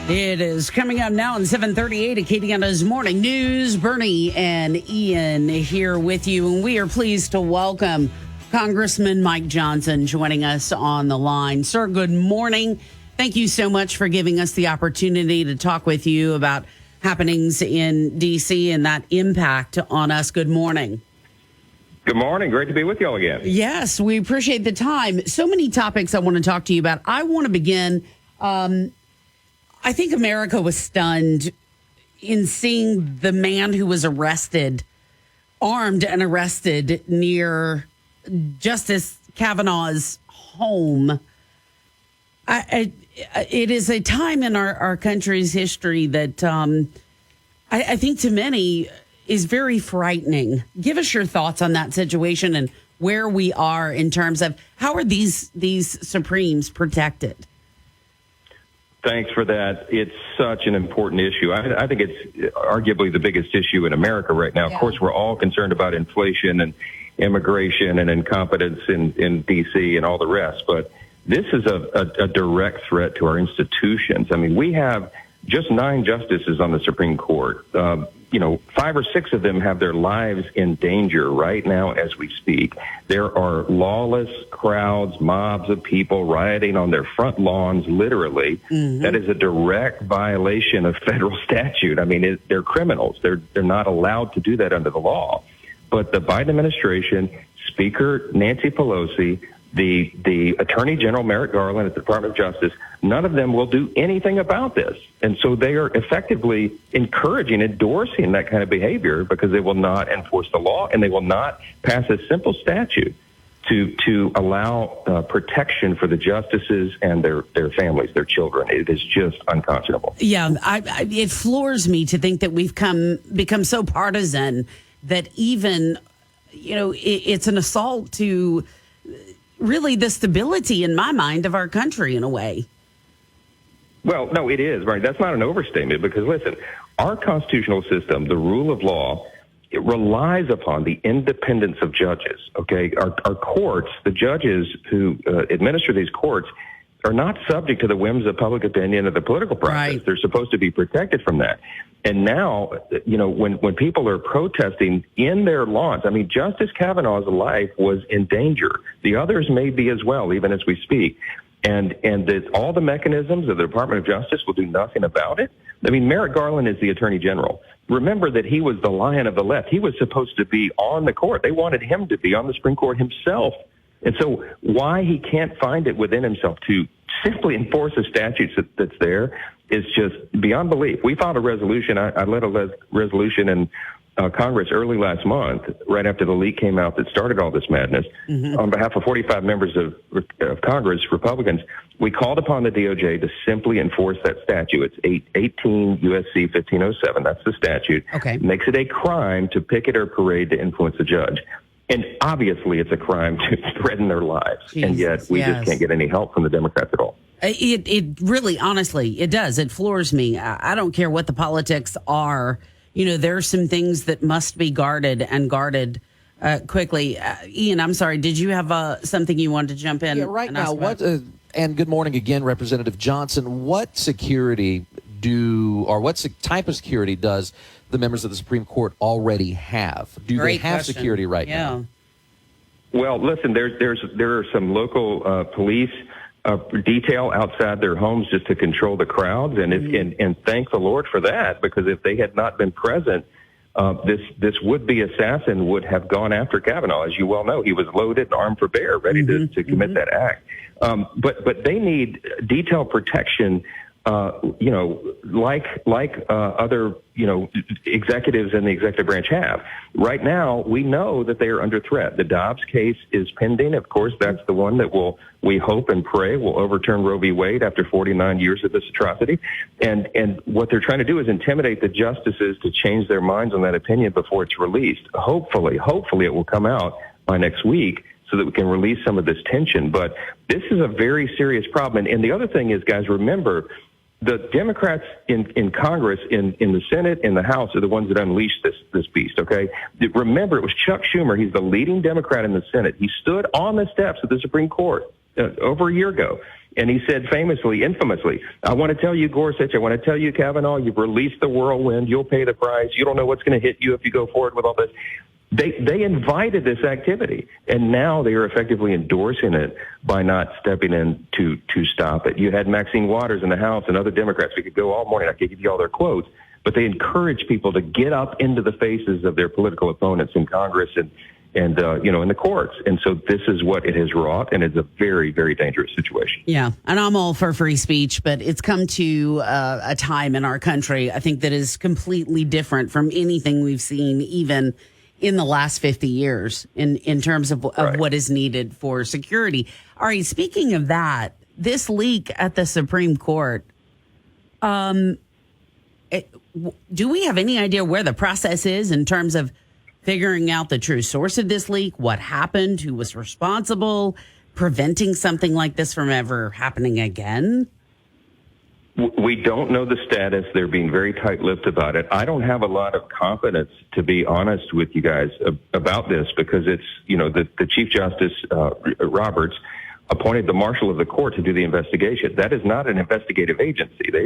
It is coming up now in 7:38 at KPEL's Morning News. Bernie and Ian here with you, and we are pleased to welcome Congressman Mike Johnson joining us on the line. Sir, good morning. Thank you so much for giving us the opportunity to talk with you about happenings in D.C. and that impact on us. Good morning. Good morning. Great to be with you all again. Yes, we appreciate the time. So many topics I want to talk to you about. I want to begin. I think America was stunned in seeing the man who was armed and arrested near Justice Kavanaugh's home. It is a time in our country's history that I think to many is very frightening. Give us your thoughts on that situation and where we are in terms of how are these Supremes protected? Thanks for that. It's such an important issue. I think it's arguably the biggest issue in America right now. Yeah. Of course, we're all concerned about inflation and immigration and incompetence in D.C. and all the rest. But this is a direct threat to our institutions. I mean, we have just 9 justices on the Supreme Court. 5 or 6 of them have their lives in danger right now as we speak. There are lawless crowds, mobs of people rioting on their front lawns, literally. Mm-hmm. That is a direct violation of federal statute. I mean, they're criminals. They're not allowed to do that under the law. But the Biden administration, Speaker Nancy Pelosi, the Attorney General Merrick Garland at the Department of Justice, none of them will do anything about this. And so they are effectively endorsing that kind of behavior because they will not enforce the law and they will not pass a simple statute to allow protection for the justices and their families, their children. It is just unconscionable. Yeah, it floors me to think that we've become so partisan that even, it's an assault to really the stability, in my mind, of our country in a way. Well, no, it is, right? That's not an overstatement because, listen, our constitutional system, the rule of law, it relies upon the independence of judges, okay? Our courts, the judges who administer these courts, are not subject to the whims of public opinion or the political process. Right. They're supposed to be protected from that. And now, when people are protesting in their lawns, I mean, Justice Kavanaugh's life was in danger. The others may be as well, even as we speak. And all the mechanisms of the Department of Justice will do nothing about it. I mean, Merrick Garland is the Attorney General. Remember that he was the lion of the left. He was supposed to be on the court. They wanted him to be on the Supreme Court himself. And so why he can't find it within himself to simply enforce the statutes that's there is just beyond belief. We filed a resolution. I led a resolution in Congress early last month, right after the leak came out that started all this madness. Mm-hmm. On behalf of 45 members of Congress, Republicans, we called upon the DOJ to simply enforce that statute. It's 18 U.S.C. 1507. That's the statute. Okay. It makes it a crime to picket or parade to influence a judge. And obviously it's a crime to threaten their lives. Jesus, and yet we just can't get any help from the Democrats at all. It really, honestly, it does. It floors me. I don't care what the politics are. There are some things that must be guarded quickly. Ian, I'm sorry. Did you have something you wanted to jump in? Yeah, right now. And good morning again, Representative Johnson. What security what type of security does the members of the Supreme Court already have? Do they have security right now? Well, listen, there are some local police detail outside their homes just to control the crowds, and thank the Lord for that, because if they had not been present, this would-be assassin would have gone after Kavanaugh. As you well know, he was loaded and armed for bear, ready to commit that act. But they need detailed protection. Like other, executives in the executive branch have. Right now, we know that they are under threat. The Dobbs case is pending. Of course, that's the one that we hope and pray will overturn Roe v. Wade after 49 years of this atrocity. And what they're trying to do is intimidate the justices to change their minds on that opinion before it's released. Hopefully it will come out by next week so that we can release some of this tension. But this is a very serious problem. And the other thing is, guys, remember, the Democrats in Congress, in the Senate, in the House, are the ones that unleashed this beast, okay? Remember, it was Chuck Schumer. He's the leading Democrat in the Senate. He stood on the steps of the Supreme Court over a year ago. And he said infamously, I want to tell you, Gorsuch, I want to tell you, Kavanaugh, you've released the whirlwind. You'll pay the price. You don't know what's going to hit you if you go forward with all this. They invited this activity, and now they are effectively endorsing it by not stepping in to stop it. You had Maxine Waters in the House and other Democrats. We could go all morning. I could give you all their quotes, but they encourage people to get up into the faces of their political opponents in Congress and in the courts. And so this is what it has wrought, and it's a very, very dangerous situation. Yeah, and I'm all for free speech, but it's come to a time in our country, I think, that is completely different from anything we've seen even in the last 50 years in terms of Right. what is needed for security. All right, speaking of that, this leak at the Supreme Court, do we have any idea where the process is in terms of figuring out the true source of this leak, what happened, who was responsible, preventing something like this from ever happening again? We don't know the status. They're being very tight-lipped about it. I don't have a lot of confidence, to be honest with you guys, about this because it's, the Chief Justice, Roberts, appointed the marshal of the court to do the investigation. That is not an investigative agency. They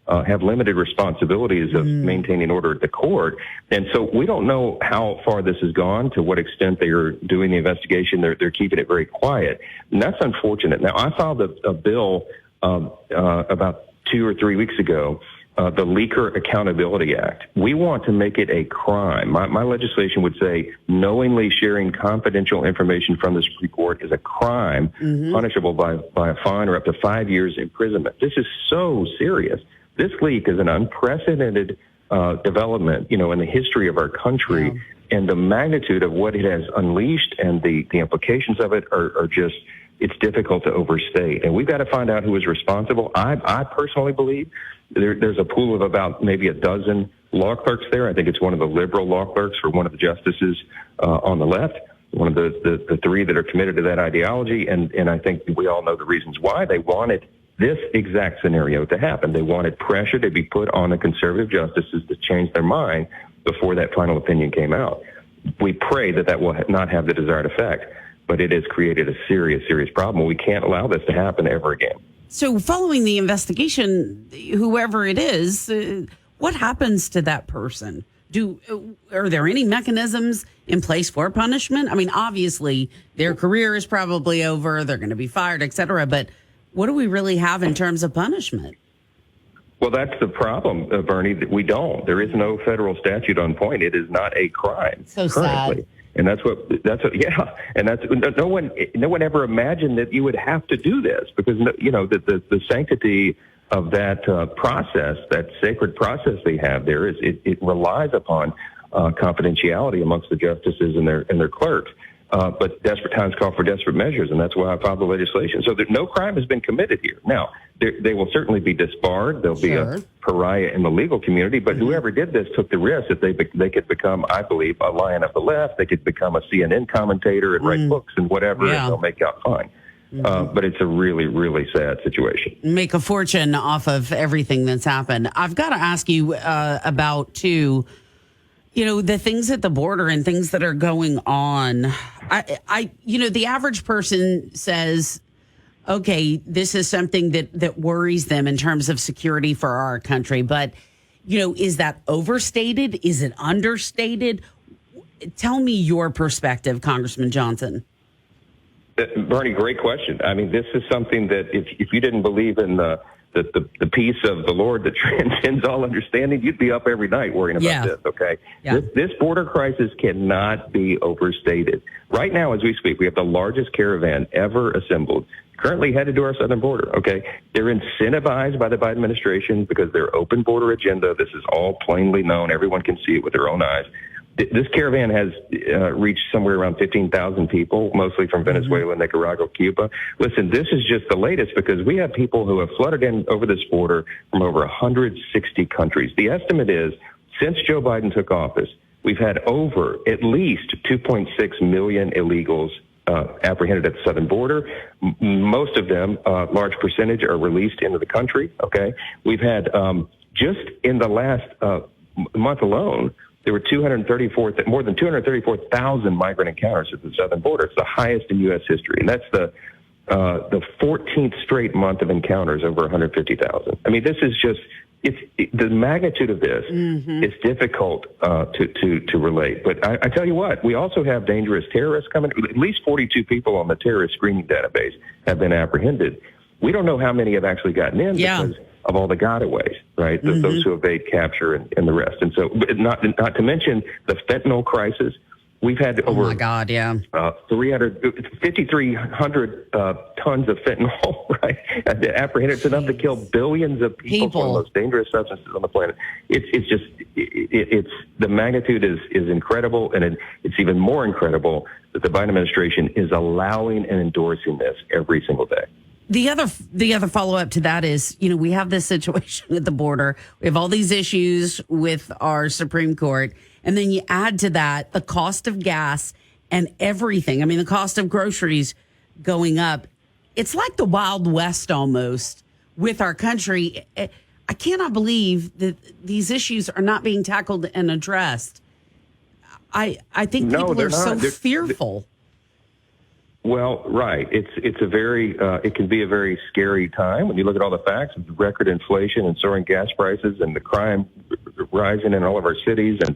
have limited responsibilities of maintaining order at the court. And so we don't know how far this has gone, to what extent they are doing the investigation. They're keeping it very quiet. And that's unfortunate. Now, I filed a bill about 2 or 3 weeks ago, the Leaker Accountability Act. We want to make it a crime. My legislation would say knowingly sharing confidential information from the Supreme Court is a crime, punishable by a fine or up to 5 years imprisonment. This is so serious. This leak is an unprecedented development, in the history of our country, and the magnitude of what it has unleashed and the implications of it are just, it's difficult to overstate. And we've got to find out who is responsible. I personally believe there's a pool of about maybe a dozen law clerks there. I think it's one of the liberal law clerks for one of the justices on the left, one of the three that are committed to that ideology. And I think we all know the reasons why they wanted this exact scenario to happen. They wanted pressure to be put on the conservative justices to change their mind before that final opinion came out. We pray that will not have the desired effect, but it has created a serious, serious problem. We can't allow this to happen ever again. So following the investigation, whoever it is, what happens to that person? Are there any mechanisms in place for punishment? I mean, obviously, their career is probably over. They're going to be fired, et cetera. But what do we really have in terms of punishment? Well, that's the problem, Bernie, that we don't. There is no federal statute on point. It is not a crime So currently. sad. And that's what, and that's, no one ever imagined that you would have to do this because, the sanctity of that process, that sacred process they have there it relies upon confidentiality amongst the justices and their clerks. But desperate times call for desperate measures, and that's why I filed the legislation. So no crime has been committed here. Now, they will certainly be disbarred. There'll be a pariah in the legal community, but whoever did this took the risk that they could become, I believe, a lion of the left. They could become a CNN commentator and write books and whatever, and they'll make out fine. But it's a really, really sad situation. Make a fortune off of everything that's happened. I've got to ask you about, too, the things at the border and things that are going on. The average person says, okay, this is something that worries them in terms of security for our country. But, is that overstated? Is it understated? Tell me your perspective, Congressman Johnson. Bernie, great question. I mean, this is something that if you didn't believe in the peace of the Lord that transcends all understanding, you'd be up every night worrying about this, okay? Yeah. This border crisis cannot be overstated. Right now, as we speak, we have the largest caravan ever assembled, currently headed to our southern border, okay? They're incentivized by the Biden administration because their open border agenda, this is all plainly known. Everyone can see it with their own eyes. This caravan has reached somewhere around 15,000 people, mostly from Venezuela, Nicaragua, Cuba. Listen, this is just the latest because we have people who have flooded in over this border from over 160 countries. The estimate is, since Joe Biden took office, we've had over at least 2.6 million illegals apprehended at the southern border. Most of them, large percentage, are released into the country, okay? We've had, just in the last month alone, there were more than 234,000 migrant encounters at the southern border. It's the highest in U.S. history, and that's the the 14th straight month of encounters over 150,000. I mean, this is just, the magnitude of this is difficult to relate. But I tell you what, we also have dangerous terrorists coming. At least 42 people on the terrorist screening database have been apprehended. We don't know how many have actually gotten in because of all the gotaways, right? Those who evade capture and the rest. And so, not to mention the fentanyl crisis. We've had over 5,300 tons of fentanyl, right? Apprehended. It's enough to kill billions of people. It's one of the most dangerous substances on the planet. It's the magnitude is incredible, and it's even more incredible that the Biden administration is allowing and endorsing this every single day. The other follow up to that is, we have this situation at the border. We have all these issues with our Supreme Court. And then you add to that the cost of gas and everything. I mean, the cost of groceries going up. It's like the Wild West almost with our country. I cannot believe that these issues are not being tackled and addressed. I think people are so fearful. Well, right. It's a very it can be a very scary time when you look at all the facts of record inflation and soaring gas prices and the crime rising in all of our cities and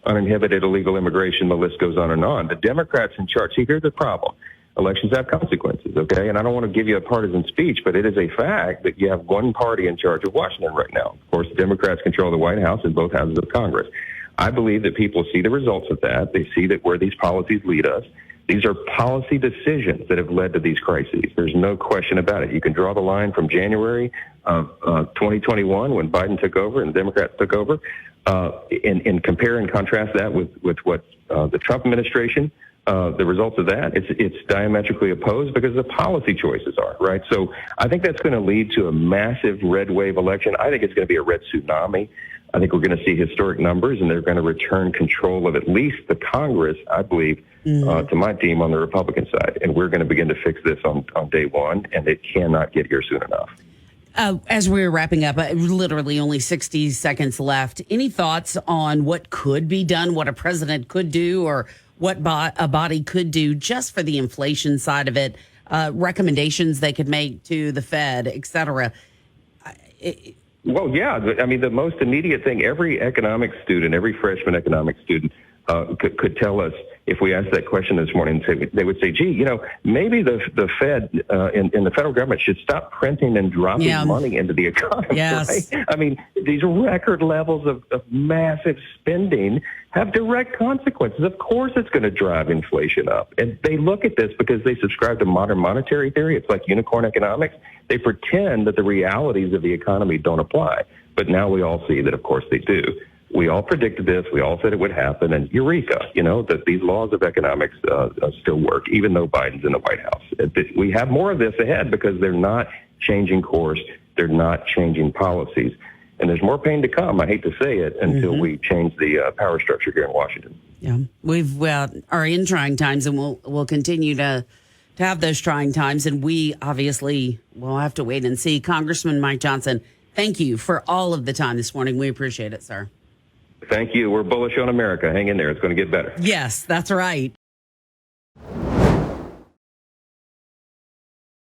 uninhibited illegal immigration. The list goes on and on. The Democrats in charge. See, here's the problem. Elections have consequences, okay? And I don't want to give you a partisan speech, but it is a fact that you have one party in charge of Washington right now. Of course, the Democrats control the White House and both houses of Congress. I believe that people see the results of that. They see that where these policies lead us. These are policy decisions that have led to these crises. There's no question about it. You can draw the line from January of 2021 when Biden took over and the Democrats took over, and compare and contrast that with what the Trump administration, the results of that, it's diametrically opposed because the policy choices are, right? So I think that's going to lead to a massive red wave election. I think it's going to be a red tsunami. I think we're going to see historic numbers, and they're going to return control of at least the Congress, I believe, to my team on the Republican side. And we're going to begin to fix this on day one, and it cannot get here soon enough. As we're wrapping up, literally only 60 seconds left. Any thoughts on what could be done, what a president could do, or what a body could do just for the inflation side of it, recommendations they could make to the Fed, et cetera? Well, yeah. I mean, the most immediate thing, every economics student, every freshman economics student could tell us if we asked that question this morning, they would say, gee, maybe the Fed and the federal government should stop printing and dropping money into the economy. Yes. Right? I mean, these record levels of massive spending have direct consequences. Of course, it's going to drive inflation up. And they look at this because they subscribe to modern monetary theory. It's like unicorn economics. They pretend that the realities of the economy don't apply. But now we all see that, of course, they do. We all predicted this. We all said it would happen. And eureka, that these laws of economics still work, even though Biden's in the White House. We have more of this ahead because they're not changing course. They're not changing policies. And there's more pain to come, I hate to say it, until we change the power structure here in Washington. Yeah, we've are in trying times, and we'll continue to have those trying times. And we obviously will have to wait and see. Congressman Mike Johnson, thank you for all of the time this morning. We appreciate it, sir. Thank you. We're bullish on America. Hang in there. It's going to get better. Yes, that's right.